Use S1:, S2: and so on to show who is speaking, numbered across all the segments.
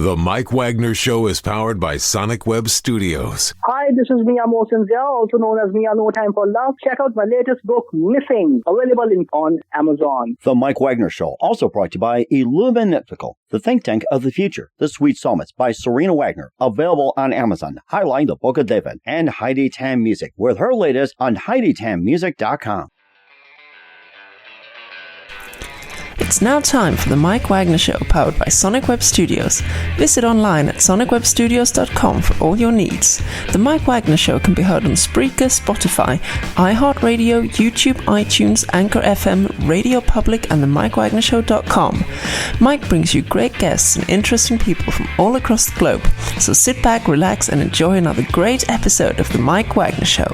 S1: The Mike Wagner Show is powered by Sonic Web Studios.
S2: Hi, this is Mia Mosinzia, also known as Mia No Time for Love. Check out my latest book, Missing, available on Amazon.
S3: The Mike Wagner Show, also brought to you by Illuminatical, the think tank of the future. The Sweet Psalmist by Serena Wagner, available on Amazon, highlighting the Book of David, and Heidi Tam Music, with her latest on HeidiTamMusic.com.
S4: It's now time for the Mike Wagner Show, powered by Sonic Web Studios. Visit online at sonicwebstudios.com for all your needs. The Mike Wagner Show can be heard on Spreaker, Spotify, iHeartradio, YouTube, iTunes, Anchor FM, Radio Public, and themikewagnershow.com. Mike brings you great guests and interesting people from all across the globe. So sit back, relax, and enjoy another great episode of the Mike Wagner Show.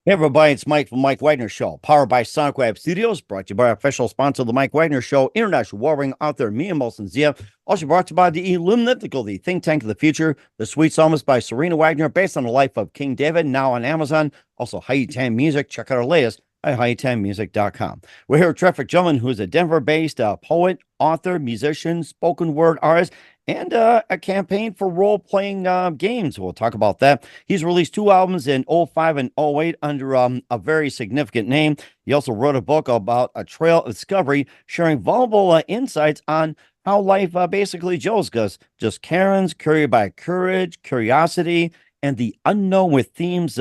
S3: Hey everybody, it's Mike from Mike Wagner Show, powered by Sonic Web Studios, brought to you by our official sponsor of the Mike Wagner Show, international warring author Mia Mosinzia, also brought to you by the Illuminatical, the think tank of the future, The Sweet Psalmist by Serena Wagner, based on the life of King David, now on Amazon, also Heidi Tam Music. Check out our latest at HeidiTamMusic.com. We're here with a terrific gentleman who is a Denver-based poet, author, musician, spoken word artist, and a campaign for role-playing games. We'll talk about that. He's released 2 albums in 05 and 08 under a very significant name. He also wrote a book about a trail of discovery, sharing vulnerable insights on how life basically goes. Just cairns, curious by courage, curiosity, and the unknown, with themes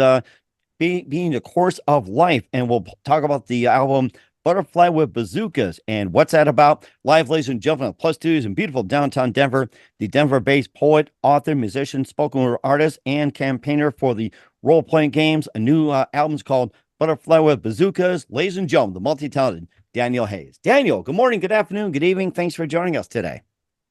S3: being the course of life. And we'll talk about the album Butterfly with Bazookas and what's that about. Live, ladies and gentlemen, Plus Studios in beautiful downtown Denver, the Denver-based poet, author, musician, spoken word artist, and campaigner for the role-playing games. A new album's called Butterfly with Bazookas. Ladies and gentlemen, the multi-talented Daniel Hayes. Daniel, good morning, good afternoon, good evening. Thanks for joining us today.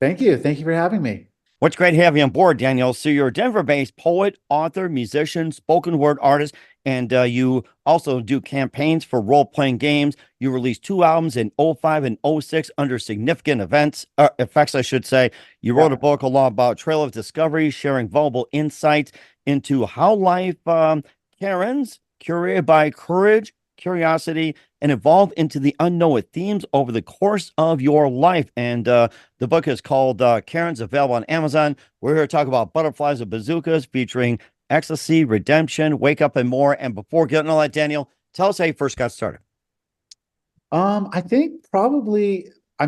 S5: Thank you. Thank you for having me.
S3: What's great to have you on board, Daniel. So you're a Denver-based poet, author, musician, spoken word artist, and you also do campaigns for role-playing games. You released 2 albums in 05 and 06 under significant effects, I should say. You wrote a book a lot about trail of discovery, sharing vulnerable insights into how life cairns, curated by courage, curiosity, and evolve into the unknown, with themes over the course of your life. And the book is called Cairns, available on Amazon. We're here to talk about Butterflies of Bazookas, featuring ecstasy, redemption, wake up, and more. And before getting all that, Daniel, tell us how you first got started.
S5: I think probably, I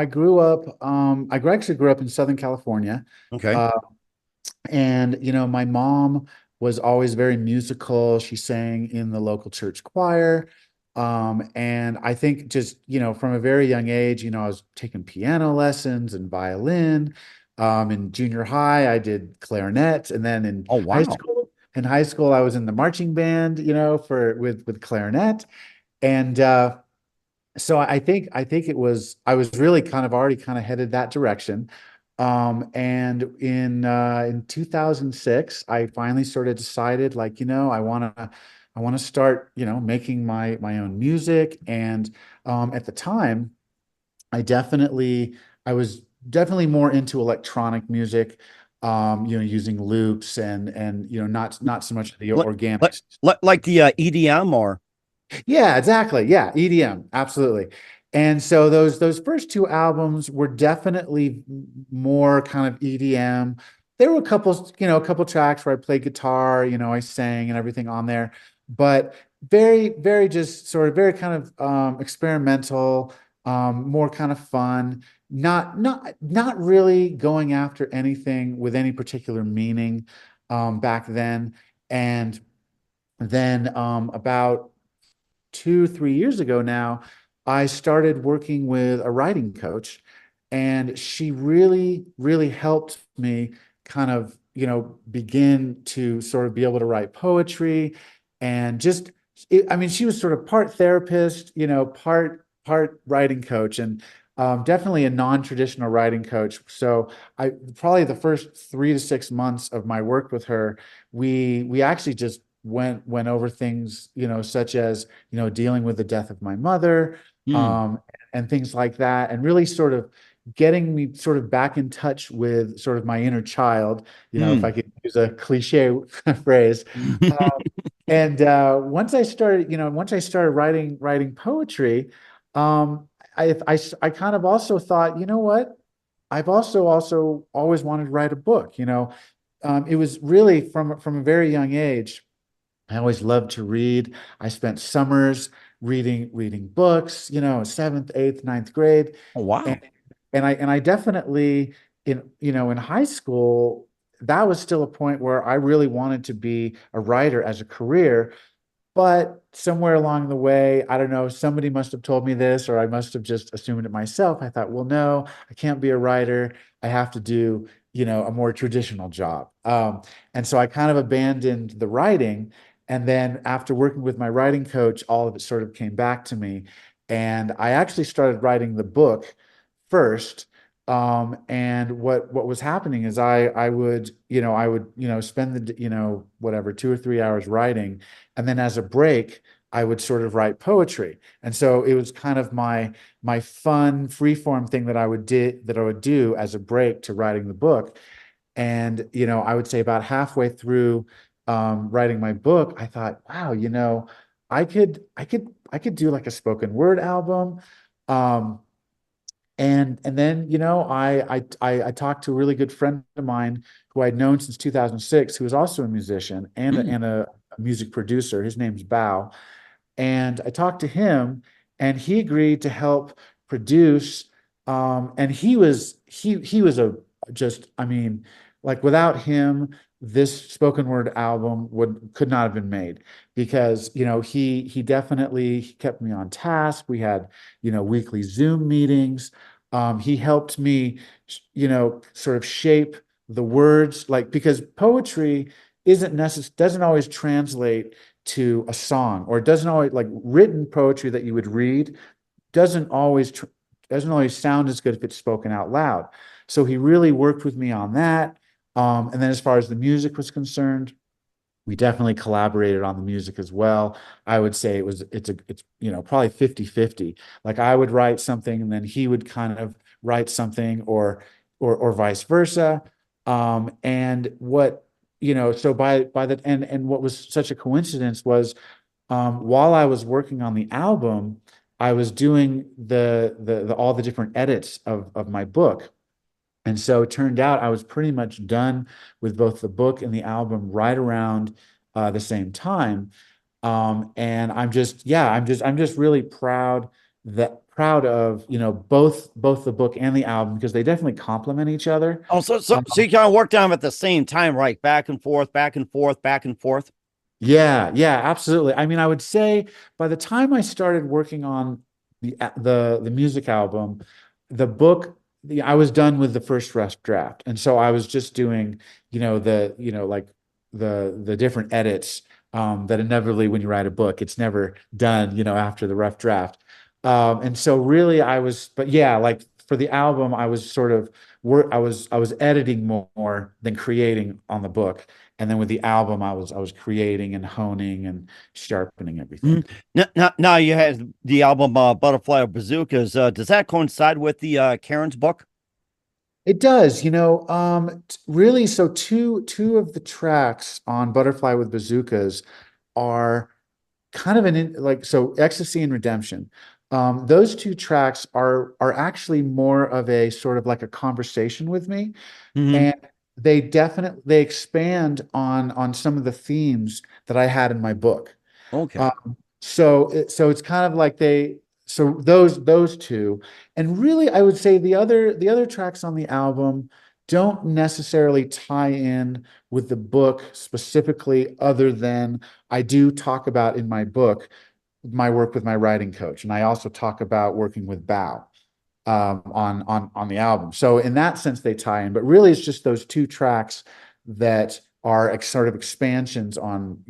S5: grew up, actually grew up in Southern California.
S3: Okay.
S5: And, my mom was always very musical. She sang in the local church choir. And I think just, from a very young age, I was taking piano lessons and violin. In junior high, I did clarinet. And then in high school, I was in the marching band, with clarinet. And so I think I was really already headed that direction. And in 2006, I finally decided, I want to start, making my own music. And at the time, I was definitely more into electronic music, using loops and not so much the organic,
S3: like the EDM or.
S5: Yeah, exactly. Yeah, EDM, absolutely. And so those first 2 albums were definitely more EDM. There were a couple tracks where I played guitar, I sang and everything on there, but very, very just very experimental, more fun, not really going after anything with any particular meaning back then. And then about 2-3 years ago now, I started working with a writing coach, and she really, really helped me begin to be able to write poetry. And she was part therapist, part writing coach, and definitely a non-traditional writing coach. So I probably the first 3 to 6 months of my work with her, we actually just went over things, such as, dealing with the death of my mother, and things like that, and really getting me back in touch with my inner child, if I could use a cliche phrase. And once I started, writing poetry, I kind of also thought, you know what? I've also always wanted to write a book. It was really from a very young age. I always loved to read. I spent summers reading books, seventh, eighth, ninth grade.
S3: Oh, wow.
S5: And I definitely in high school, that was still a point where I really wanted to be a writer as a career. But somewhere along the way, I don't know, somebody must have told me this, or I must have just assumed it myself. I thought, well, no, I can't be a writer. I have to do, a more traditional job. And so I kind of abandoned the writing. And then after working with my writing coach, all of it sort of came back to me. And I actually started writing the book first. And what was happening is I would, spend the, whatever, 2 or 3 hours writing. And then as a break, I would sort of write poetry. And so it was kind of my fun freeform thing that I would do as a break to writing the book. And, I would say about halfway through writing my book, I thought, wow, I could do like a spoken word album. And then, I talked to a really good friend of mine who I'd known since 2006, who was also a musician and a music producer. His name's Bao. And I talked to him, and he agreed to help produce. And he was a just, I mean, like without him, this spoken word album could not have been made, because he definitely kept me on task. We had weekly Zoom meetings. He helped me sort of shape the words, like, because poetry doesn't always translate to a song, or it doesn't always, like, written poetry that you would read doesn't always sound as good if it's spoken out loud. So he really worked with me on that. And then as far as the music was concerned, we definitely collaborated on the music as well. I would say it's probably 50-50. Like, I would write something and then he would kind of write something, or vice versa. And what, so by the and what was such a coincidence was, while I was working on the album, I was doing the all the different edits of my book. And so it turned out I was pretty much done with both the book and the album right around the same time. And I'm just really proud of, both the book and the album, because they definitely complement each other.
S3: Oh, so you kind of worked on them at the same time, right? Back and forth, back and forth, back and forth.
S5: Yeah, absolutely. I mean, I would say by the time I started working on the music album, the book, I was done with the first rough draft. And so I was just doing, like the different edits, that inevitably, when you write a book, it's never done, after the rough draft. And so really but yeah, like for the album, I was sort of I was editing more than creating on the book. And then with the album, I was creating and honing and sharpening everything.
S3: Now you had the album Butterfly with Bazookas. Does that coincide with the Cairns book?
S5: It does, really. So two of the tracks on Butterfly with Bazookas are kind of so Ecstasy and Redemption. Those two tracks are actually more of a sort of like a conversation with me.
S3: Mm-hmm.
S5: And they expand on some of the themes that I had in my book.
S3: Okay.
S5: So it's kind of like those two. And really, I would say the other tracks on the album don't necessarily tie in with the book specifically, other than I do talk about in my book my work with my writing coach, and I also talk about working with Bao on the album. So in that sense, they tie in, but really it's just those two tracks that are sort of expansions on,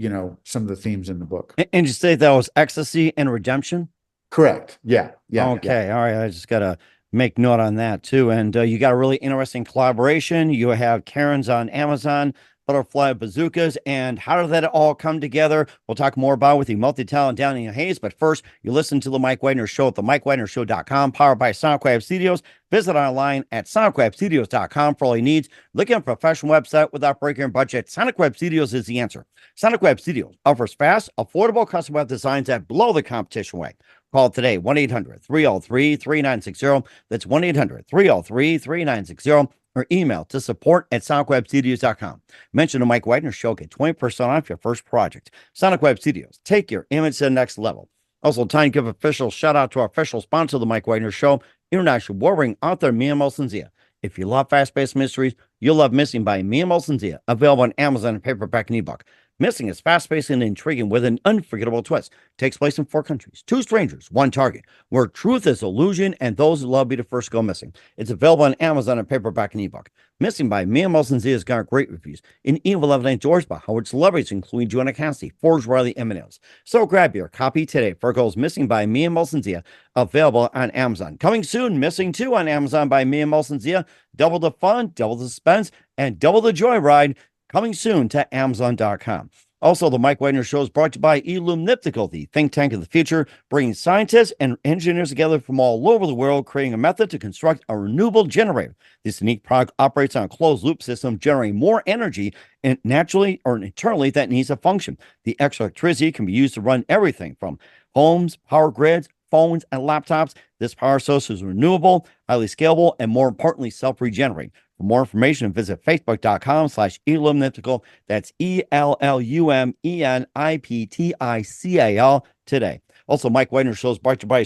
S5: some of the themes in the book.
S3: And you say that was Ecstasy and Redemption?
S5: Correct. Yeah.
S3: Okay. Yeah. All right. I just got to make note on that too. And you got a really interesting collaboration. You have Cairns on Amazon, Butterfly Bazookas, and how did that all come together? We'll talk more about with the multi-talented Danielhayes, but first, you listen to The Mike Wagner Show at themikewagnershow.com, powered by SonicWeb Studios. Visit online at sonicwebstudios.com for all your needs. Looking at a professional website without breaking your budget, SonicWeb Studios is the answer. SonicWeb Studios offers fast, affordable custom web designs that blow the competition away. Call today, 1-800-303-3960. That's 1-800-303-3960. Or email to support@sonicwebstudios.com. Mention the Mike Wagner Show, get 20% off your first project. Sonic Web Studios, take your image to the next level. Also, time to give official shout out to our official sponsor of the Mike Wagner Show, international warring author Mia Molson-Zia. If you love fast-paced mysteries, you'll love Missing by Mia Molson-Zia, available on Amazon and paperback and ebook. Missing is fast-paced and intriguing with an unforgettable twist. Takes place in 4 countries, 2 strangers, 1 target, where truth is illusion and those who love be the first go missing. It's available on Amazon and paperback and ebook. Missing by Mia Molson-Zia has got great reviews. An Evil Evidence George by Howard celebrities, including Joanna Cassidy, Forge Riley, and Eminem. So grab your copy today for Goes Missing by Mia Molson-Zia, available on Amazon. Coming soon, Missing 2 on Amazon by Mia Molson-Zia. Double the fun, double the suspense, and double the joyride. Coming soon to Amazon.com. Also, the Mike Wagner Show is brought to you by Illumniptical, the think tank of the future, bringing scientists and engineers together from all over the world, creating a method to construct a renewable generator. This unique product operates on a closed-loop system, generating more energy and naturally or internally that needs to function. The extra electricity can be used to run everything from homes, power grids, phones, and laptops. This power source is renewable, highly scalable, and more importantly, self-regenerating. For more information, visit facebook.com/Illumniptical. That's ELLUMENIPTICAL today. Also, Mike Wagner Show is brought to you by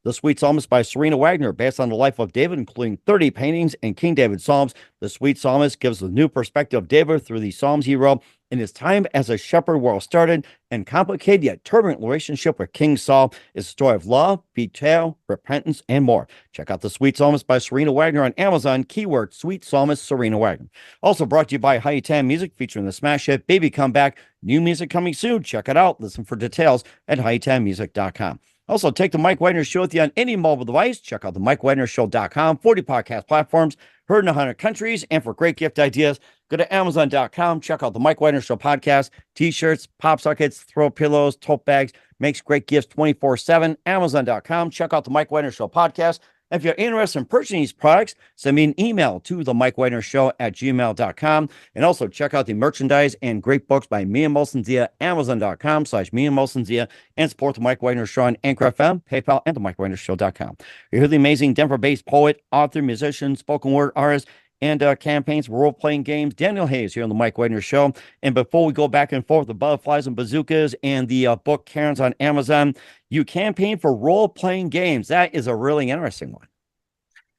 S3: The Sweet Psalmist by Serena Wagner, based on the life of David, including 30 paintings and King David Psalms. The Sweet Psalmist gives a new perspective of David through the Psalms he wrote in his time as a shepherd, where it started and complicated yet turbulent relationship with King Saul. Is a story of love, betrayal, repentance, and more. Check out The Sweet Psalmist by Serena Wagner on Amazon. Keyword Sweet Psalmist Serena Wagner. Also brought to you by Music, featuring the smash hit Baby Come Back. New music coming soon. Check it out. Listen for details at hightimemusic.com. Also, take the Mike Wagner Show with you on any mobile device. Check out the MikeWagnerShow.com, 40 podcast platforms, heard in 100 countries. And for great gift ideas, go to Amazon.com. Check out the Mike Wagner Show podcast, t-shirts, pop sockets, throw pillows, tote bags. Makes great gifts 24/7. Amazon.com. Check out the Mike Wagner Show podcast. If you're interested in purchasing these products, send me an email to themikewagnershow@gmail.com. And also check out the merchandise and great books by Mia Molson-Zia, Amazon.com/Mia Molson-Zia, and support the Mike Wagner Show on Anchor FM, PayPal, and themikewagnershow.com. You hear the amazing Denver-based poet, author, musician, spoken word artist, and campaigns for role-playing games, Danielhayes here on the Mike Wagner Show. And before we go back and forth, the Butterflies and Bazookas and the book Cairns on Amazon, you campaign for role-playing games. That is a really interesting one.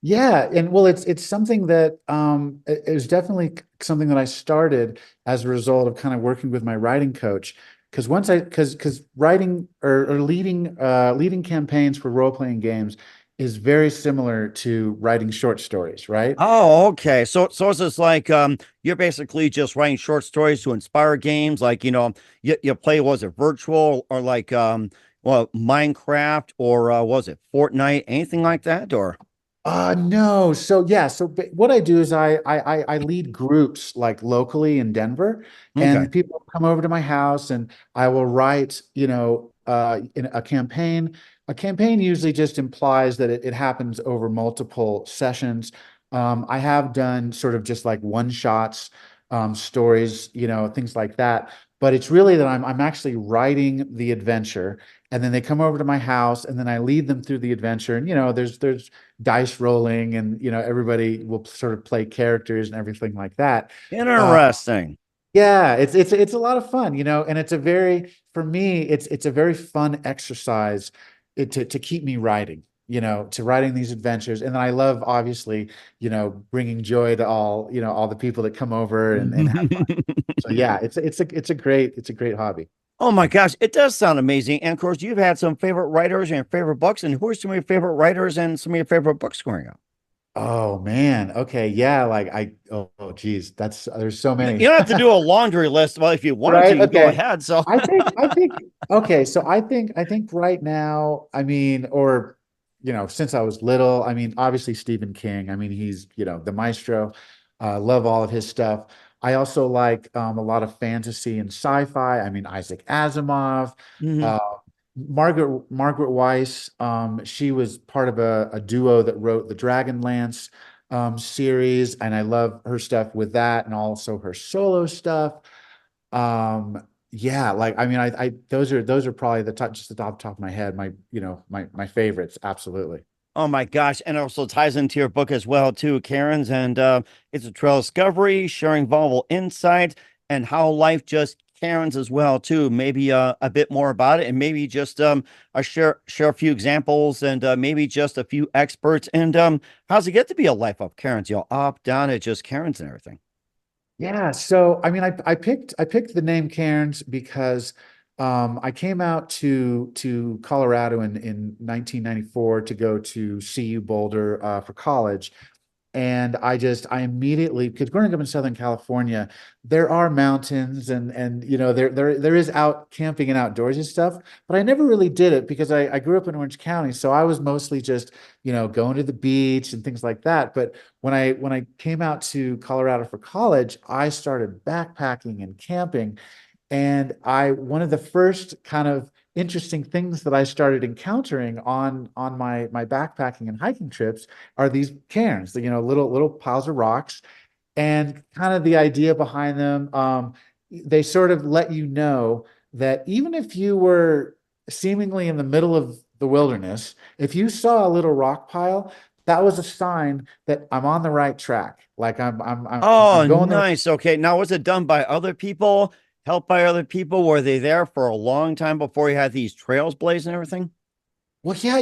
S5: Yeah, and well, it's something that it was definitely something that I started as a result of kind of working with my writing coach. Because because writing or leading campaigns for role-playing games is very similar to writing short stories, right?
S3: Oh, okay. So it's just like you're basically just writing short stories to inspire games, like you play, was it virtual or like Minecraft, or was it Fortnite, anything like that, or?
S5: No. So yeah. So what I do is I lead groups like locally in Denver, and people come over to my house, and I will write, in a campaign. A campaign usually just implies that it happens over multiple sessions. I have done sort of just like one shots, stories, things like that. But it's really that I'm actually writing the adventure, and then they come over to my house, and then I lead them through the adventure. And there's dice rolling, and everybody will sort of play characters and everything like that.
S3: Interesting.
S5: Yeah, it's a lot of fun, and for me, it's a very fun exercise to keep me writing, to writing these adventures. And then I love, obviously, bringing joy to all the people that come over and have fun. So yeah, it's a great hobby.
S3: Oh my gosh, it does sound amazing. And of course, you've had some favorite writers and favorite books. And who are some of your favorite writers and some of your favorite books growing up?
S5: Oh man. Okay. Yeah. Geez, there's so many.
S3: You don't have to do a laundry list. Well, if you want
S5: right?
S3: to,
S5: Okay.
S3: go ahead. So
S5: I think, okay. So I think right now, since I was little, obviously Stephen King, he's, the maestro. Love all of his stuff. I also like a lot of fantasy and sci-fi. I mean, Isaac Asimov,
S3: Mhm.
S5: uh, Margaret Weiss. She was part of a duo that wrote the Dragonlance series, and I love her stuff with that, and also her solo stuff. Yeah, like I mean, I those are probably the top, just the top of my head. My my favorites, absolutely.
S3: Oh my gosh. And it also ties into your book as well, too, Karen's. And it's a trail discovery, sharing vulnerable insight and how life just Karen's as well, too. Maybe a bit more about it, and maybe just share a few examples, and maybe just a few experts. And how's it get to be a life of Karen's? Up, down, it just Karen's and everything.
S5: Yeah, so I mean, I picked the name Cairns because I came out to Colorado in 1994 to go to CU Boulder for college, and I immediately, because growing up in Southern California, there are mountains and there is out camping and outdoorsy stuff, but I never really did it because I grew up in Orange County, so I was mostly just going to the beach and things like that. But when I came out to Colorado for college, I started backpacking and camping, and I one of the first kind of interesting things that I started encountering on my backpacking and hiking trips are these cairns, little piles of rocks, and kind of the idea behind them. They sort of let you know that even if you were seemingly in the middle of the wilderness, if you saw a little rock pile, that was a sign that I'm on the right track. Like I'm
S3: Oh,
S5: going the
S3: nice. Okay. Now, was it done by other people? Helped by other people? Were they there for a long time before you had these trails blazed and everything?
S5: Well, yeah,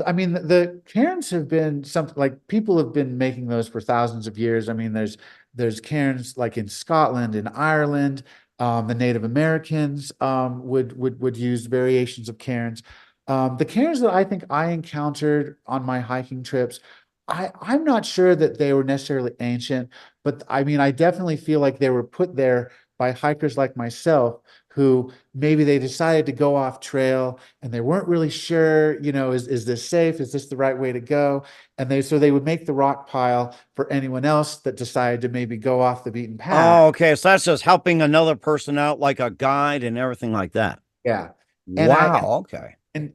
S5: I mean, the cairns have been something like people have been making those for thousands of years. I mean, there's cairns like in Scotland, in Ireland. The Native Americans would use variations of cairns. The cairns that I think I encountered on my hiking trips, I'm not sure that they were necessarily ancient, but I mean, I definitely feel like they were put there by hikers like myself who maybe they decided to go off trail and they weren't really sure, is this safe? Is this the right way to go? And they would make the rock pile for anyone else that decided to maybe go off the beaten
S3: Oh,
S5: path.
S3: okay. So that's just helping another person out, like a guide and everything like that.
S5: Yeah. And I
S3: Wow. Okay.
S5: and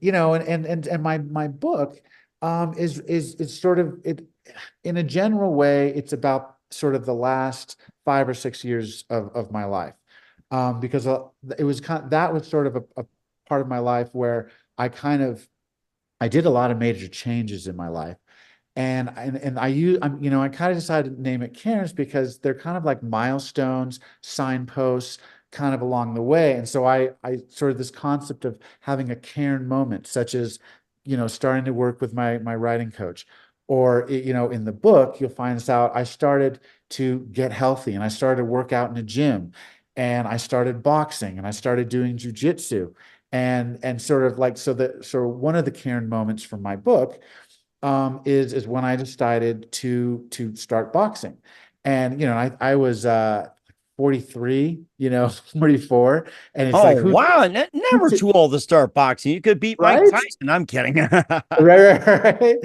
S5: my book is sort of it in a general way, it's about sort of the last 5 or 6 years of my life. Because it was that was sort of a part of my life where I did a lot of major changes in my life. And I kind of decided to name it cairns because they're kind of like milestones, signposts, kind of along the way. And so I sort of this concept of having a cairn moment, such as, starting to work with my writing coach, or in the book, you'll find this out. I started to get healthy, and I started to work out in a gym, and I started boxing, and I started doing jujitsu, and sort of like so one of the cairn moments from my book is when I decided to start boxing. And I was 43, 44, and it's
S3: Oh,
S5: like
S3: wow. Never too old to start boxing. You could beat Mike
S5: right?
S3: Tyson. I'm kidding.
S5: Right.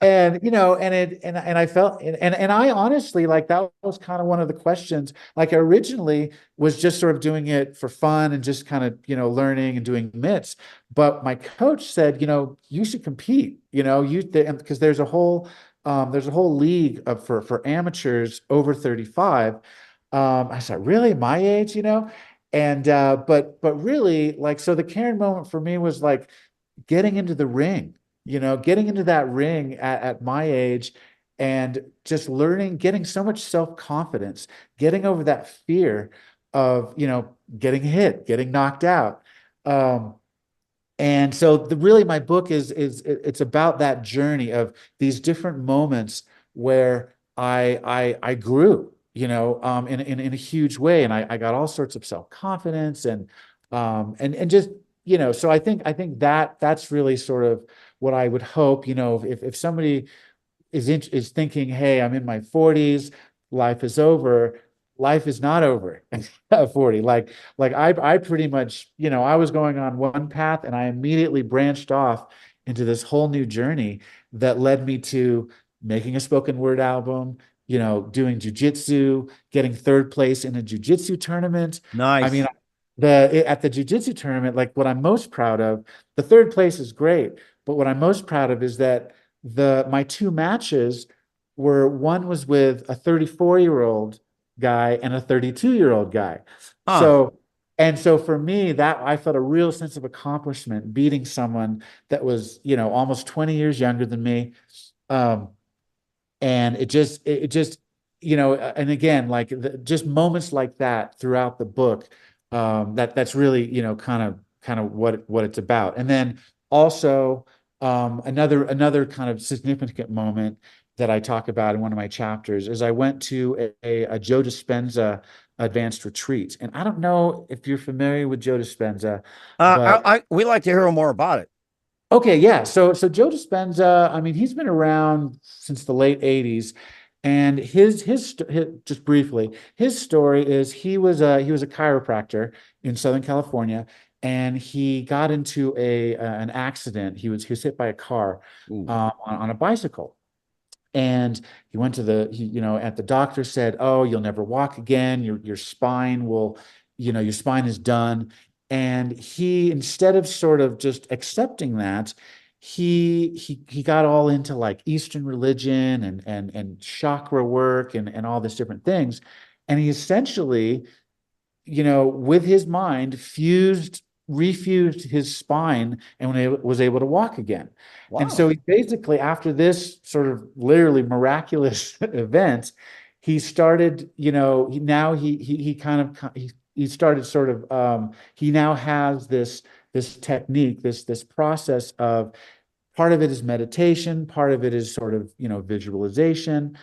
S5: And and I felt and I honestly, like, that was kind of one of the questions. Like, I originally was just sort of doing it for fun and just kind of learning and doing mitts, but my coach said, you should compete, because there's a whole league for amateurs over 35. I said, really, my age, and but really, like, so the Karen moment for me was like getting into the ring, getting into that ring at my age, and just learning, getting so much self-confidence, getting over that fear of, getting hit, getting knocked out. And so really my book it's about that journey of these different moments where I grew, in a huge way. And I got all sorts of self-confidence and just, so I think that's really sort of what I would hope, if somebody is thinking, hey, I'm in my 40s, life is over. Life is not over at 40. Like I pretty much, I was going on one path and I immediately branched off into this whole new journey that led me to making a spoken word album, doing jujitsu, getting third place in a jujitsu tournament.
S3: Nice.
S5: I mean, at the jujitsu tournament, like what I'm most proud of, the third place is great, but what I'm most proud of is that my two matches one was with a 34-year-old guy and a 32-year-old guy. So for me, that I felt a real sense of accomplishment beating someone that was, almost 20 years younger than me. And it just, and again, like just moments like that throughout the book, that's really, kind of what it's about. And then also, another kind of significant moment that I talk about in one of my chapters is I went to a Joe Dispenza advanced retreat. And I don't know if you're familiar with Joe Dispenza.
S3: We like to hear more about it.
S5: Okay, yeah. So Joe Dispenza, I mean, he's been around since the late 80s. And his just briefly, his story is he was a chiropractor in Southern California, and he got into an accident. He was hit by a car on a bicycle. And he went to at the doctor said, "Oh, you'll never walk again. Your spine will, your spine is done." And he, instead of sort of just accepting that, he got all into like Eastern religion and chakra work and all these different things. And he essentially, with his mind refused his spine and was able to walk again. Wow. And so he basically, after this sort of literally miraculous event, he started, he now has this technique, this process of, part of it is meditation, part of it is sort of, visualization,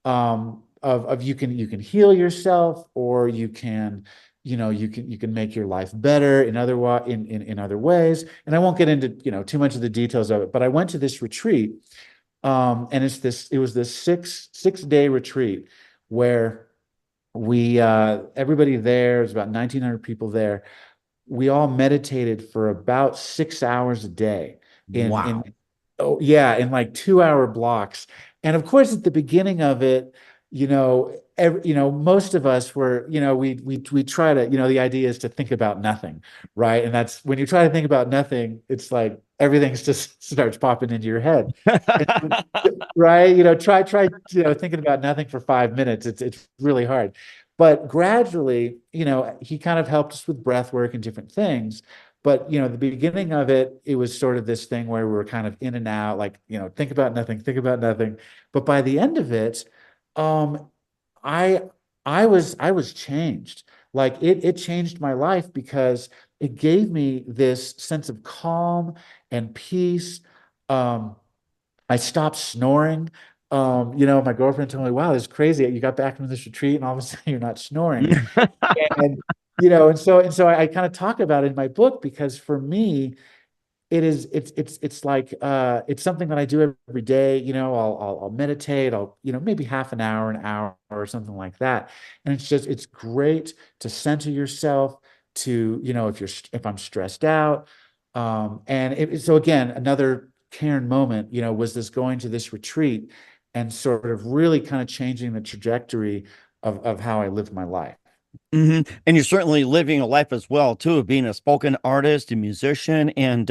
S5: of you can heal yourself, or you can make your life better in other ways. And I won't get into, too much of the details of it, but I went to this retreat, and it was this six-day retreat where everybody there, there's about 1,900 people there. We all meditated for about 6 hours a day in like 2-hour blocks. And of course, at the beginning of it, most of us were, we try to, the idea is to think about nothing, right? And that's when you try to think about nothing, it's like everything just starts popping into your head, right? Try, thinking about nothing for 5 minutes. It's really hard. But gradually, he kind of helped us with breath work and different things. But, the beginning of it, it was sort of this thing where we were kind of in and out, like, think about nothing. But by the end of it, I was changed. Like it changed my life because it gave me this sense of calm and peace. I stopped snoring. My girlfriend told me, "Wow, this is crazy. You got back from this retreat and all of a sudden you're not snoring." and and so I kind of talk about it in my book, because for me, it's like it's something that I do every day. I'll meditate. I'll maybe half an hour or something like that. And it's great to center yourself, to if I'm stressed out. So again, another cairn moment was this going to this retreat and sort of really kind of changing the trajectory of how I lived my life.
S3: Mm-hmm. And you're certainly living a life as well, too, of being a spoken artist, a musician, and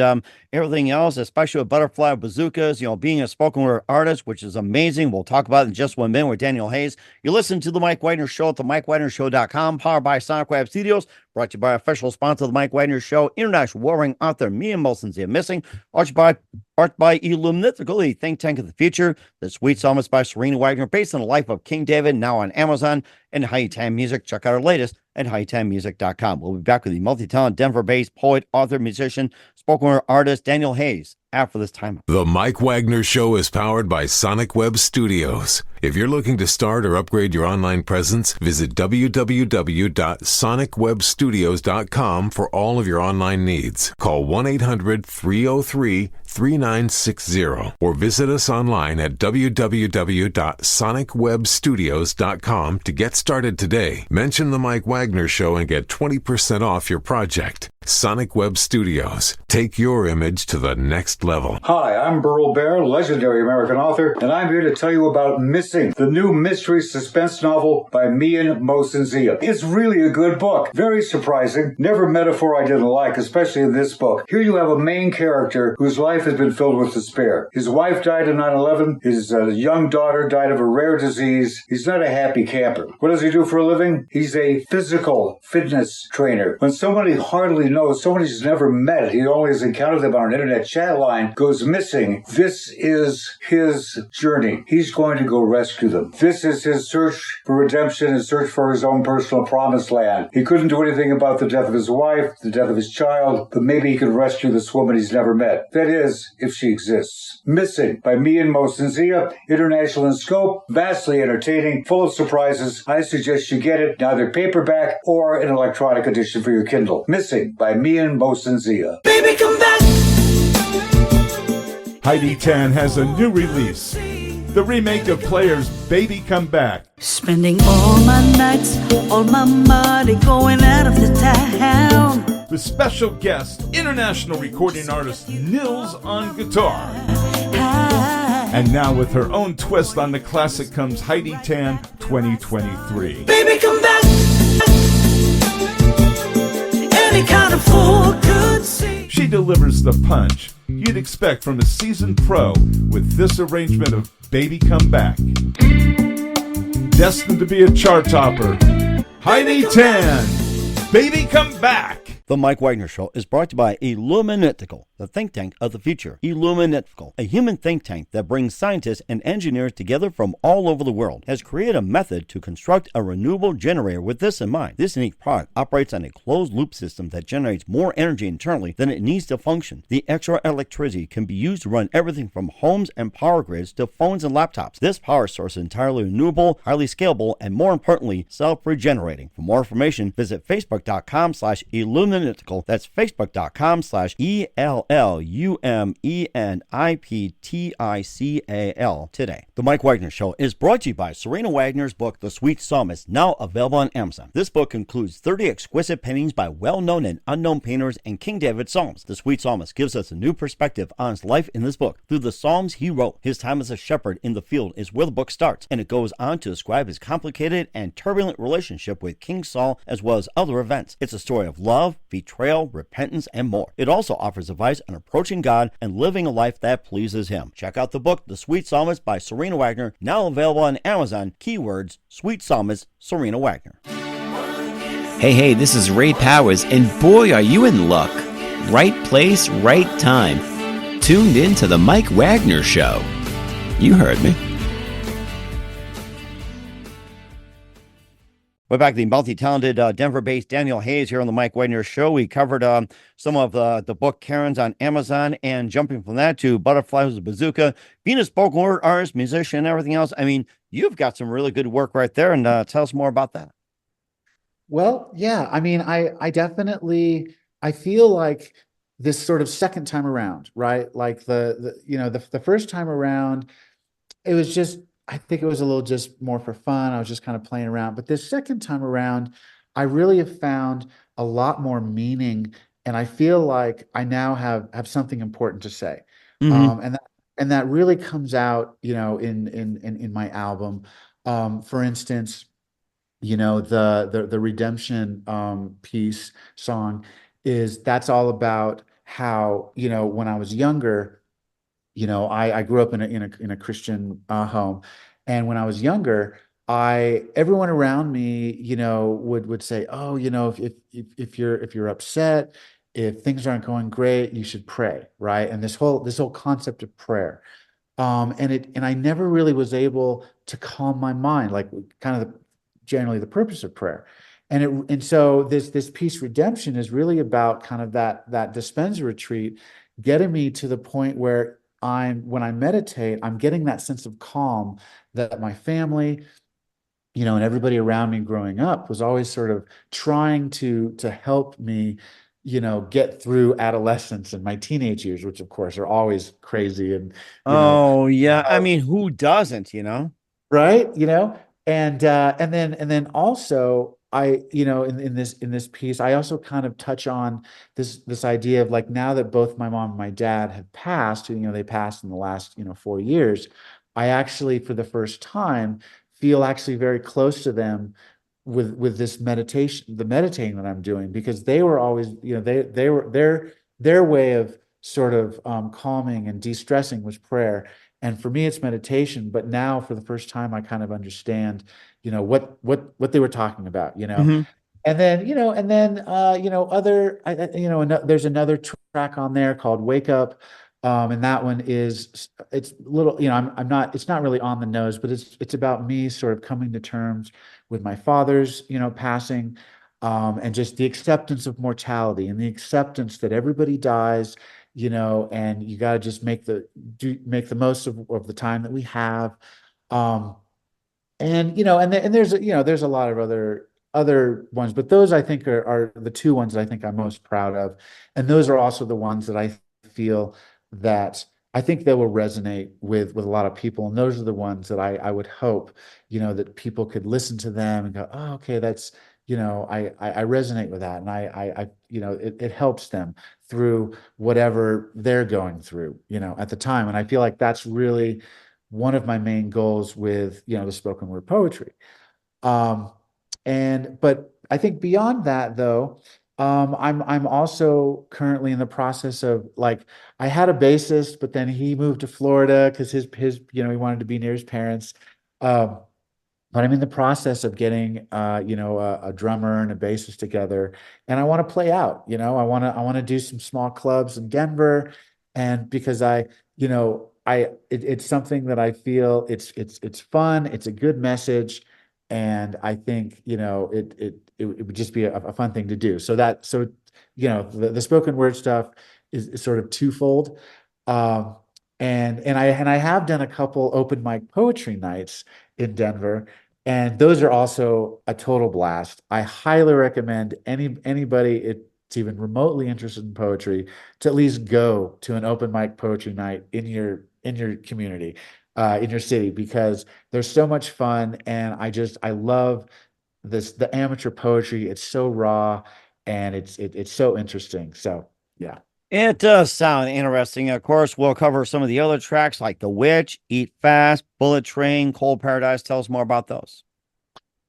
S3: everything else, especially with Butterfly Bazookas, being a spoken word artist, which is amazing. We'll talk about it in just 1 minute with Daniel Hayes. You listen to The Mike Wagner Show at themikewagnershow.com, powered by Sonic Web Studios, brought to you by official sponsor of The Mike Wagner Show, international warring author Mia Molson's Missing, art by Illumnifical, the think tank of the future. The Sweet Psalmist by Serena Wagner, based on the life of King David, now on Amazon, and High Time Music. Check out our latest at hightimemusic.com. We'll be back with the multi-talented Denver-based poet, author, musician, spoken word artist Daniel Hayes after this time.
S1: The Mike Wagner Show is powered by Sonic Web Studios. If you're looking to start or upgrade your online presence, visit www.sonicwebstudios.com for all of your online needs. Call 1-800-303-3960 or visit us online at www.sonicwebstudios.com to get started today. Mention The Mike Wagner Show and get 20% off your project. Sonic Web Studios. Take your image to the next level.
S6: Hi, I'm Burl Bear, legendary American author, and I'm here to tell you about Missing, the new mystery suspense novel by Mian Mosensia. It's really a good book. Very surprising. Never metaphor I didn't like, especially in this book. Here you have a main character whose life has been filled with despair. His wife died in 9/11. His young daughter died of a rare disease. He's not a happy camper. What does he do for a living? He's a physical fitness trainer. When somebody hardly knows, somebody he's never met, he only has encountered them on an internet chat line, goes missing, this is his journey. He's going to go rescue them. This is his search for redemption, his search for his own personal promised land. He couldn't do anything about the death of his wife, the death of his child, but maybe he could rescue this woman he's never met. That is, if she exists. Missing by Mian Mosensia, international in scope, vastly entertaining, full of surprises. I suggest you get it, neither paperback or an electronic edition for your Kindle. Missing by Mian Mosensia.
S7: Baby, come back.
S8: Heidi Tan has a new release, the remake of Player's Baby Come Back.
S7: Spending all my nights, all my money going out of the town.
S8: With special guest, international recording artist Nils on guitar. And now with her own twist on the classic comes Heidi Tan 2023.
S7: Baby, come back. Any kind of fool could see.
S8: She delivers the punch you'd expect from a seasoned pro with this arrangement of Baby Come Back. Destined to be a chart topper, Heidi Tan, Baby Come Back.
S3: The Mike Wagner Show is brought to you by Illuminatical, the think tank of the future. Illuminatical, a human think tank that brings scientists and engineers together from all over the world, has created a method to construct a renewable generator with this in mind. This unique product operates on a closed-loop system that generates more energy internally than it needs to function. The extra electricity can be used to run everything from homes and power grids to phones and laptops. This power source is entirely renewable, highly scalable, and more importantly, self-regenerating. For more information, visit facebook.com/Illuminatical. That's facebook.com/ELLUMENIPTICAL today. The Mike Wagner Show is brought to you by Serena Wagner's book, The Sweet Psalmist, now available on Amazon. This book includes 30 exquisite paintings by well-known and unknown painters and King David Psalms. The Sweet Psalmist gives us a new perspective on his life in this book. Through the Psalms he wrote, his time as a shepherd in the field is where the book starts, and it goes on to describe his complicated and turbulent relationship with King Saul as well as other events. It's a story of love, betrayal, repentance, and more. It also offers advice on approaching God and living a life that pleases him. Check out the book, The Sweet Psalmist by Serena Wagner, now available on Amazon. Keywords, Sweet Psalmist, Serena Wagner.
S9: Hey, this is Ray Powers, and boy, are you in luck. Right place, right time. Tuned in to the Mike Wagner Show. You heard me.
S3: We're back to the multi-talented Denver-based Daniel Hayes here on the Mike Wagner Show. We covered some of the book Cairns on Amazon, and jumping from that to Butterfly with a Bazooka, being a spoken word artist, musician, and everything else. I mean, you've got some really good work right there, and tell us more about that.
S5: Well, yeah, I mean, I definitely, I feel like this sort of second time around, right? Like the first time around, it was just, I think it was a little just more for fun. I was just kind of playing around. But this second time around, I really have found a lot more meaning, and I feel like I now have something important to say.
S3: Mm-hmm.
S5: And that really comes out, in my album. For instance, the redemption piece song that's all about how, when I was younger, I grew up in a Christian home, and when I was younger, everyone around me, would say, oh, if you're upset, if things aren't going great, you should pray, right? And this whole concept of prayer, and I never really was able to calm my mind, like kind of generally the purpose of prayer. And so this piece Redemption is really about kind of that dispenser retreat, getting me to the point where when I meditate, I'm getting that sense of calm that my family, and everybody around me growing up was always sort of trying to help me, get through adolescence and my teenage years, which of course are always crazy. And
S3: yeah, I mean, who doesn't,
S5: right? And then also in this piece, I also kind of touch on this idea of like, now that both my mom and my dad have passed, they passed in the last, 4 years, I actually, for the first time, feel actually very close to them with this meditation, the meditating that I'm doing, because they were always, they were their way of sort of calming and de-stressing was prayer. And for me, it's meditation. But now, for the first time, I kind of understand, what they were talking about,
S3: Mm-hmm.
S5: And then, there's another track on there called Wake Up. And that one it's a little, it's not really on the nose, but it's about me sort of coming to terms with my father's, passing, and just the acceptance of mortality and the acceptance that everybody dies, and you got to just make the most of the time that we have. And there's a lot of other ones, but those I think are the two ones that I think I'm most proud of. And those are also the ones that I feel that I think they will resonate with a lot of people. And those are the ones that I would hope, that people could listen to them and go, oh, okay, that's, I resonate with that. And it helps them through whatever they're going through, at the time. And I feel like that's really one of my main goals with, the spoken word poetry. But I think beyond that, though, I'm also currently in the process of, like, I had a bassist, but then he moved to Florida because his he wanted to be near his parents. But I'm in the process of getting a drummer and a bassist together, and I want to play out. I want to do some small clubs in Denver, and because it's something that I feel it's fun, it's a good message, and I think it would just be a fun thing to do. So the spoken word stuff is sort of twofold. And I have done a couple open mic poetry nights in Denver, and those are also a total blast. I highly recommend anybody it's even remotely interested in poetry to at least go to an open mic poetry night in your community, in your city, because there's so much fun. And I love the amateur poetry. It's so raw and it's so interesting. So yeah.
S3: It does sound interesting. Of course, we'll cover some of the other tracks like The Witch, Eat Fast, Bullet Train, Cold Paradise. Tell us more about those.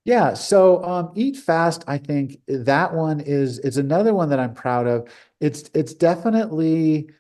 S5: Yeah, so Eat Fast, I think that one is another one that I'm proud of. It's definitely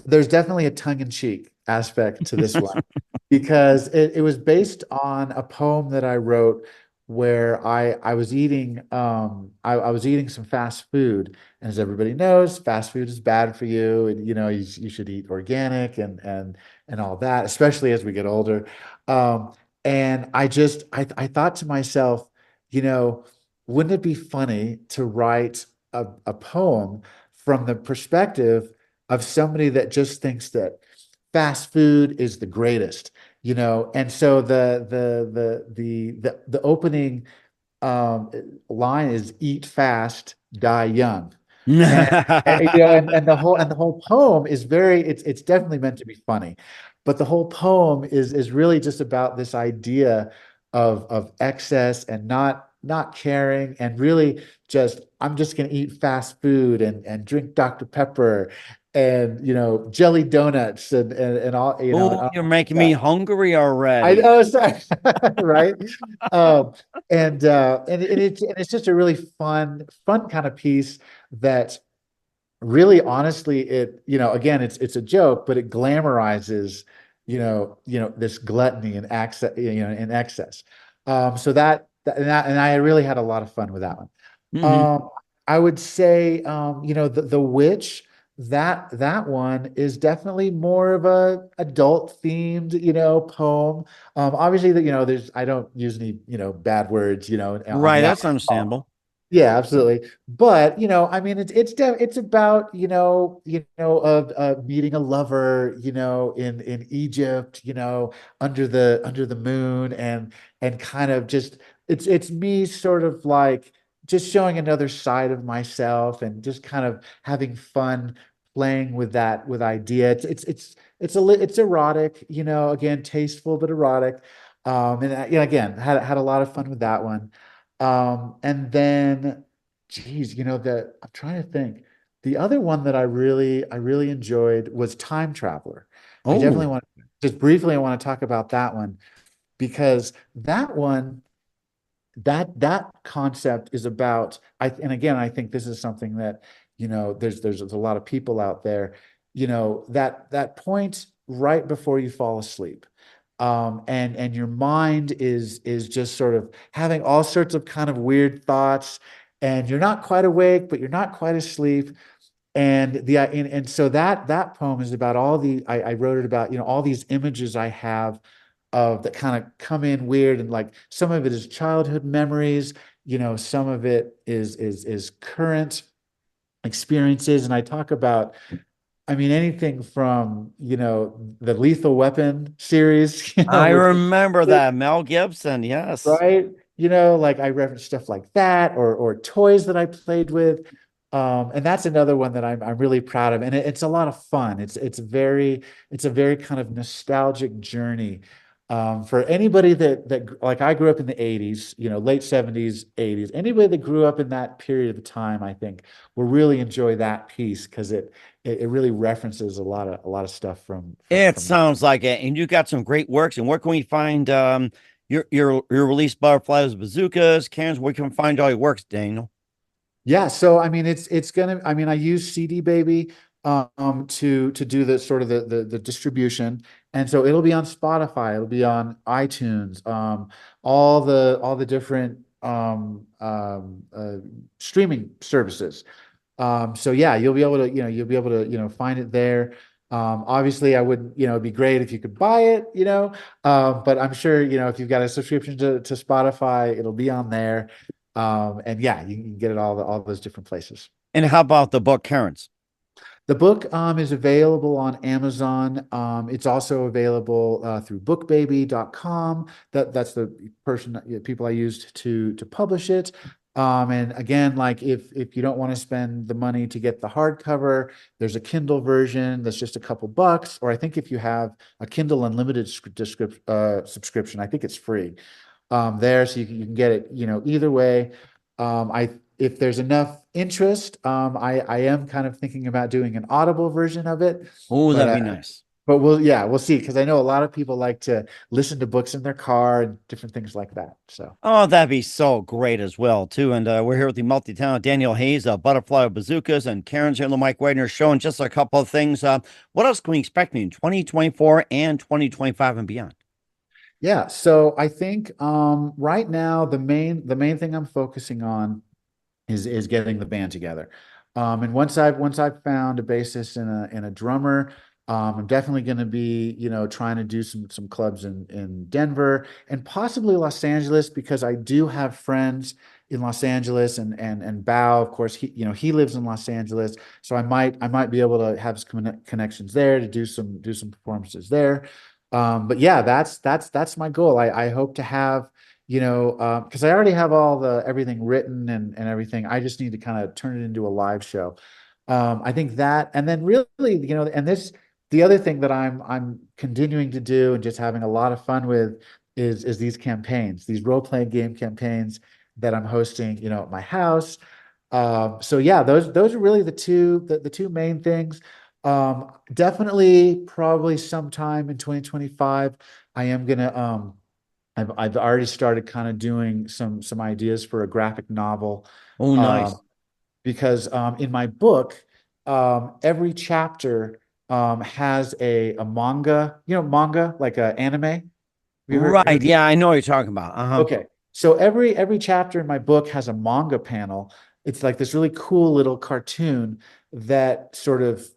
S5: there's definitely a tongue-in-cheek aspect to this one because it was based on a poem that I wrote where I was eating I was eating some fast food, and as everybody knows, fast food is bad for you, and you should eat organic and all that, especially as we get older. And I thought to myself, wouldn't it be funny to write a poem from the perspective of somebody that just thinks that fast food is the greatest, And so the opening line is "Eat fast, die young," and the whole poem is it's definitely meant to be funny, but the whole poem is really just about this idea of excess and not caring, and really just, I'm just going to eat fast food and drink Dr. Pepper and jelly donuts and all,
S3: Oh, you're making me hungry already.
S5: I know, sorry. Right. And it's just a really fun kind of piece that really, honestly, again, it's a joke, but it glamorizes this gluttony and access, in excess. So and I really had a lot of fun with that one.
S3: Mm-hmm.
S5: I would say, the witch, that one is definitely more of a adult themed, poem. Obviously I don't use any, bad words,
S3: Right, that's understandable.
S5: Yeah, absolutely. But I mean, it's about meeting a lover, in Egypt, under the moon, and kind of just it's me sort of like just showing another side of myself and just kind of having fun playing with idea. It's erotic, again, tasteful but erotic. And again, had a lot of fun with that one. And then, geez, I'm trying to think. The other one that I really enjoyed was Time Traveler. I definitely
S3: Oh,
S5: want just briefly, I want to talk about that one because that one, that concept is about, and again, I think this is something that, there's a lot of people out there, that point right before you fall asleep. And your mind is just sort of having all sorts of kind of weird thoughts, and you're not quite awake, but you're not quite asleep. And so that poem is about I wrote it about, all these images I have of that kind of come in weird, and like some of it is childhood memories, some of it is current experiences. And I talk about, I mean, anything from, the Lethal Weapon series,
S3: I
S5: which
S3: remember
S5: is
S3: that. Mel Gibson. Yes.
S5: right. Like I reference stuff like that, or toys that I played with. And that's another one that I'm really proud of. And it's a lot of fun. It's a very kind of nostalgic journey. For anybody that like I grew up in the 80s, late 70s, 80s. Anybody that grew up in that period of time, I think will really enjoy that piece because it really references a lot of stuff
S3: It
S5: from that.
S3: sounds like it. And you got some great works. And where can we find your release Butterflies Bazookas, Cairns? Where can we find all your works, Daniel?
S5: Yeah, so I mean, I mean, I use CD Baby to do the sort of the distribution, and so it'll be on Spotify, it'll be on iTunes, all the different streaming services. So yeah, you'll be able to find it there. Obviously, I would, it'd be great if you could buy it, but I'm sure, if you've got a subscription to Spotify, it'll be on there. And yeah, you can get it all those different places.
S3: And how about the book, Cairns?
S5: The book is available on Amazon. It's also available through bookbaby.com. That's the people I used to publish it. And again, like if you don't want to spend the money to get the hardcover, there's a Kindle version that's just a couple bucks. Or I think if you have a Kindle Unlimited subscription, I think it's free there, so you can get it, either way. If there's enough interest, I am kind of thinking about doing an Audible version of it,
S3: Oh,
S5: but
S3: that'd be nice.
S5: we'll see, because I know a lot of people like to listen to books in their car and different things like that. So
S3: Oh, that'd be so great as well, too. And we're here with the multi-talented Daniel Hayes, Butterfly Bazookas, and Cairns here on the Mike Wagner Show. And just a couple of things. What else can we expect in 2024 and 2025 and beyond?
S5: yeah, so I think right now the main thing I'm focusing on is getting the band together. And once I've found a bassist and a drummer, I'm definitely going to be, trying to do some clubs in Denver and possibly Los Angeles, because I do have friends in Los Angeles, and Bao, of course, he lives in Los Angeles, so I might be able to have some connections there to do some performances there. But yeah, that's my goal. I hope to have, because I already have everything written and everything. I just need to kind of turn it into a live show. I think that, and then really, and the other thing that I'm continuing to do and just having a lot of fun with is these campaigns, these role-playing game campaigns that I'm hosting, at my house. So yeah, those are really the two main things. Definitely, probably sometime in 2025, I am gonna I've already started kind of doing some ideas for a graphic novel.
S3: Oh, nice.
S5: Um, because in my book, every chapter has a manga, manga like a anime. Have you
S3: Right.
S5: heard?
S3: Yeah, I know what you're talking about. Uh-huh.
S5: Okay. So every chapter in my book has a manga panel. It's like this really cool little cartoon that sort of,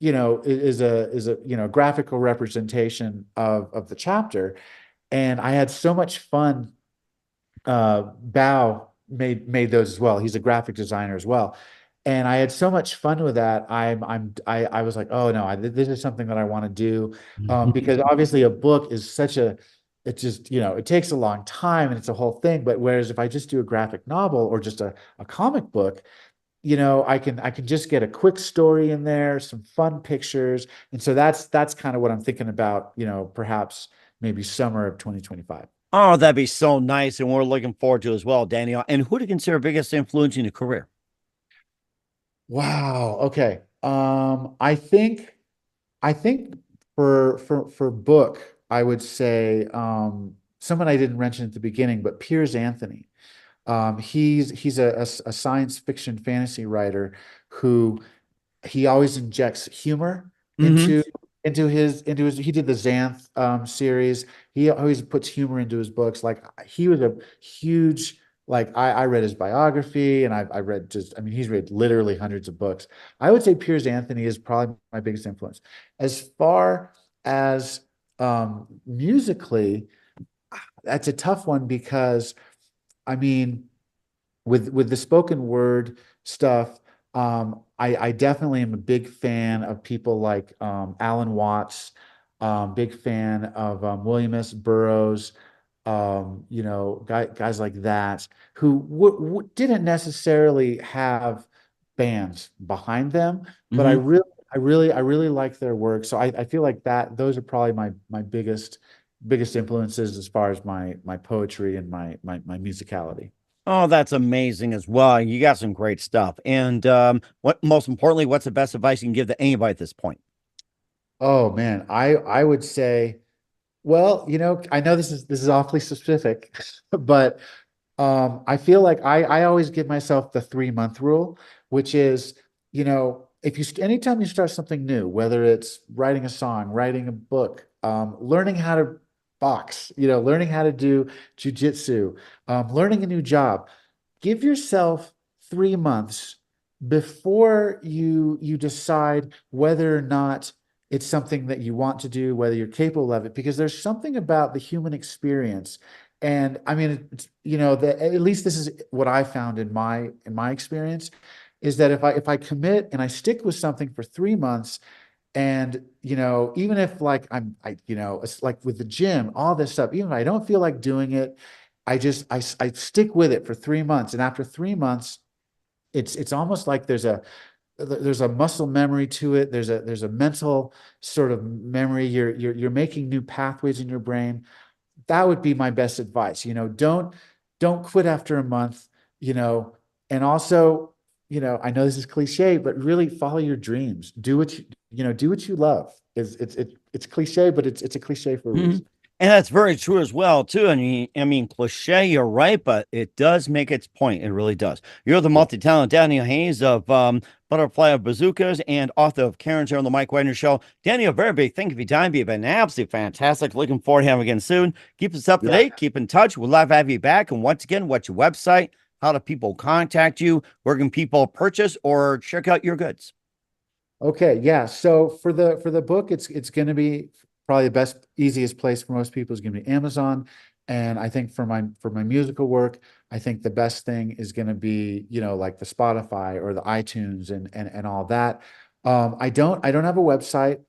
S5: is a graphical representation of the chapter. And I had so much fun. Bao made those as well. He's a graphic designer as well. And I had so much fun with that. I was like, oh no, this is something that I want to do. Because obviously a book is it just, it takes a long time and it's a whole thing. But whereas if I just do a graphic novel or just a comic book, I can just get a quick story in there, some fun pictures. And so that's kind of what I'm thinking about, perhaps maybe summer of 2025.
S3: Oh, that'd be so nice. And we're looking forward to it as well, Daniel. And who do you consider biggest influence in your career?
S5: Wow. Okay. I think for book, I would say someone I didn't mention at the beginning, but Piers Anthony. He's a science fiction fantasy writer who he always injects humor
S3: Mm-hmm.
S5: into his he did the Xanth series. He always puts humor into his books. Like he was a huge like I read his biography and I read just I mean he's read literally hundreds of books. I would say Piers Anthony is probably my biggest influence. As far as musically, that's a tough one because I mean with the spoken word stuff, I definitely am a big fan of people like Alan Watts, big fan of William S. Burroughs, guys like that who didn't necessarily have bands behind them, but
S3: Mm-hmm.
S5: I really like their work. So I feel like that those are probably my biggest influences as far as my poetry and my musicality.
S3: Oh, that's amazing as well. You got some great stuff. And what most importantly, what's the best advice you can give to anybody at this point?
S5: Oh man, I would say, well, I know this is awfully specific, but I feel like I always give myself the 3 month rule, which is, if anytime you start something new, whether it's writing a song, writing a book, learning how to box, learning how to do jujitsu, learning a new job, give yourself 3 months before you decide whether or not it's something that you want to do, whether you're capable of it, because there's something about the human experience. And I mean, at least this is what I found in my experience, is that if I commit and I stick with something for 3 months, and even if like it's like with the gym, all this stuff, even if I don't feel like doing it, I stick with it for 3 months, and after 3 months, it's almost like there's a muscle memory to it. There's a mental sort of memory. You're making new pathways in your brain. That would be my best advice. Don't quit after a month. And also, I know this is cliche, but really follow your dreams. Do what you love. It's cliche, but it's a cliche for a reason.
S3: And that's very true as well, too. I mean, cliche, you're right, but it does make its point. It really does. You're the multi-talented Daniel Hayes of Butterfly of Bazookas and author of Cairns here on the Mike Wagner Show. Daniel, very big thank you for your time. You've been absolutely fantastic. Looking forward to having you again soon. Keep us up to date. Keep in touch. We'd love to have you back. And once again, what's your website? How do people contact you? Where can people purchase or check out your goods?
S5: Okay, yeah. So for the book, it's going to be probably the best, easiest place for most people is going to be Amazon. And I think for my musical work, I think the best thing is going to be, like the Spotify or the iTunes and all that. I don't have a website.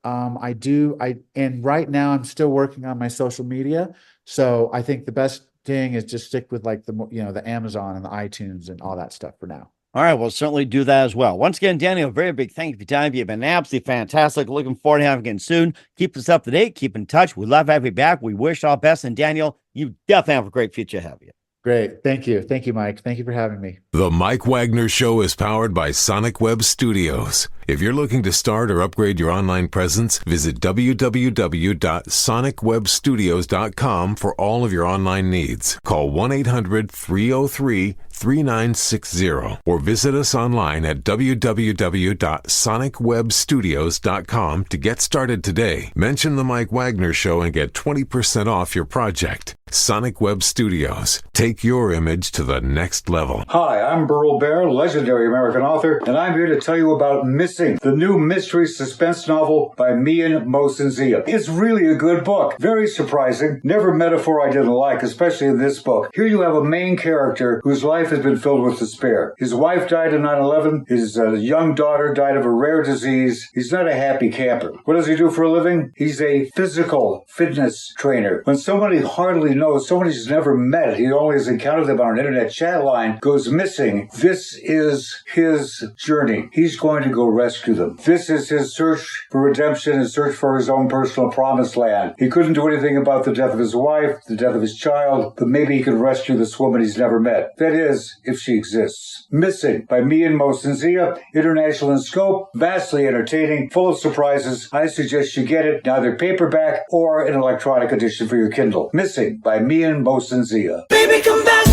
S5: And right now I'm still working on my social media. So I think the best thing is just stick with like the Amazon and the iTunes and all that stuff for now.
S3: All right, we'll certainly do that as well. Once again, Daniel, very big thank you for your time. You've been absolutely fantastic. Looking forward to having you again soon. Keep us up to date. Keep in touch. We'd love to have you back. We wish all best. And Daniel, you definitely have a great future ahead of you.
S5: Great. Thank you. Thank you, Mike. Thank you for having me.
S1: The Mike Wagner Show is powered by Sonic Web Studios. If you're looking to start or upgrade your online presence, visit www.sonicwebstudios.com for all of your online needs. Call 1-800-303-3960 or visit us online at www.sonicwebstudios.com to get started today. Mention the Mike Wagner Show and get 20% off your project. Sonic Web Studios. Take your image to the next level.
S6: Hi, I'm Burl Bear, legendary American author, and I'm here to tell you about Missing, the new mystery suspense novel by Mian Mosensia. It's really a good book. Very surprising. Never metaphor I didn't like, especially in this book. Here you have a main character whose life has been filled with despair. His wife died in 9/11. His young daughter died of a rare disease. He's not a happy camper. What does he do for a living? He's a physical fitness trainer. When somebody hardly someone he's never met, he only has encountered them on an internet chat line, goes missing. This is his journey. He's going to go rescue them. This is his search for redemption, his search for his own personal promised land. He couldn't do anything about the death of his wife, the death of his child, but maybe he can rescue this woman he's never met. That is, if she exists. Missing by me and Mohsen Zia, international in scope, vastly entertaining, full of surprises. I suggest you get it in either paperback or an electronic edition for your Kindle. Missing by me and Mohsen Zia.
S7: Baby, come back.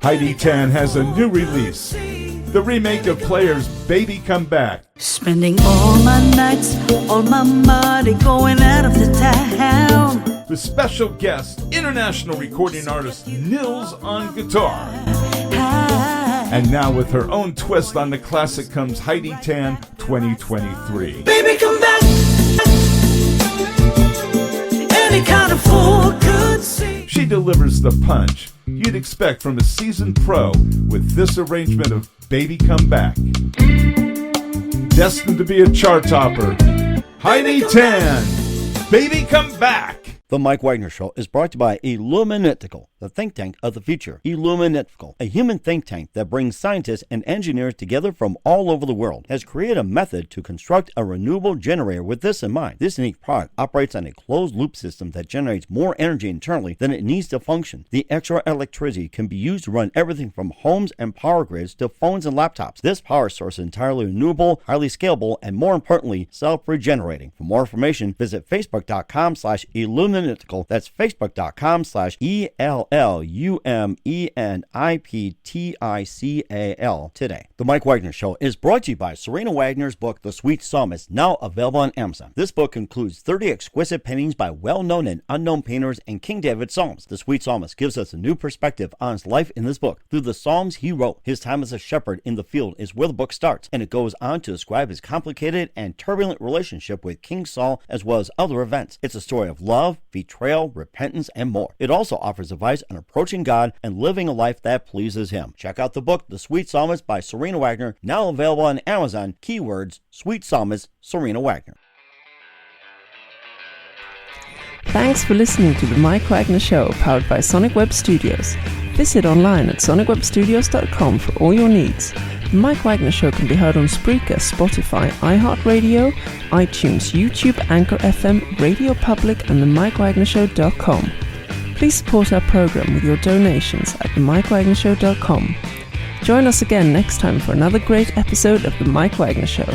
S8: Heidi Tan has a new release, the remake of Player's Baby Come Back.
S7: Spending all my nights, all my money going out of the town.
S8: With special guest, international recording artist Nils on guitar. And now with her own twist on the classic comes Heidi Tan 2023.
S7: Baby, come back. Any kind of fool could see.
S8: She delivers the punch you'd expect from a seasoned pro with this arrangement of Baby Come Back. Destined to be a chart topper, Heidi Tan, Baby Come Back.
S3: The Mike Wagner Show is brought to you by Illuminatical, the think tank of the future. Illuminatical, a human think tank that brings scientists and engineers together from all over the world, has created a method to construct a renewable generator with this in mind. This unique product operates on a closed-loop system that generates more energy internally than it needs to function. The extra electricity can be used to run everything from homes and power grids to phones and laptops. This power source is entirely renewable, highly scalable, and more importantly, self-regenerating. For more information, visit facebook.com/Illuminatical. That's facebook.com/ELLUMENIPTICAL today. The Mike Wagner Show is brought to you by Serena Wagner's book, The Sweet Psalmist, now available on Amazon. This book includes 30 exquisite paintings by well-known and unknown painters and King David Psalms. The Sweet Psalmist gives us a new perspective on his life in this book. Through the Psalms he wrote, his time as a shepherd in the field is where the book starts, and it goes on to describe his complicated and turbulent relationship with King Saul as well as other events. It's a story of love, betrayal, repentance, and more. It also offers advice on approaching God and living a life that pleases Him. Check out the book, The Sweet Psalmist by Serena Wagner, now available on Amazon. Keywords, Sweet Psalmist, Serena Wagner.
S4: Thanks for listening to The Mike Wagner Show, powered by Sonic Web Studios. Visit online at sonicwebstudios.com for all your needs. The Mike Wagner Show can be heard on Spreaker, Spotify, iHeartradio, iTunes, YouTube, Anchor FM, Radio Public, and themikewagnershow.com. Please support our program with your donations at themikewagnershow.com. Join us again next time for another great episode of The Mike Wagner Show.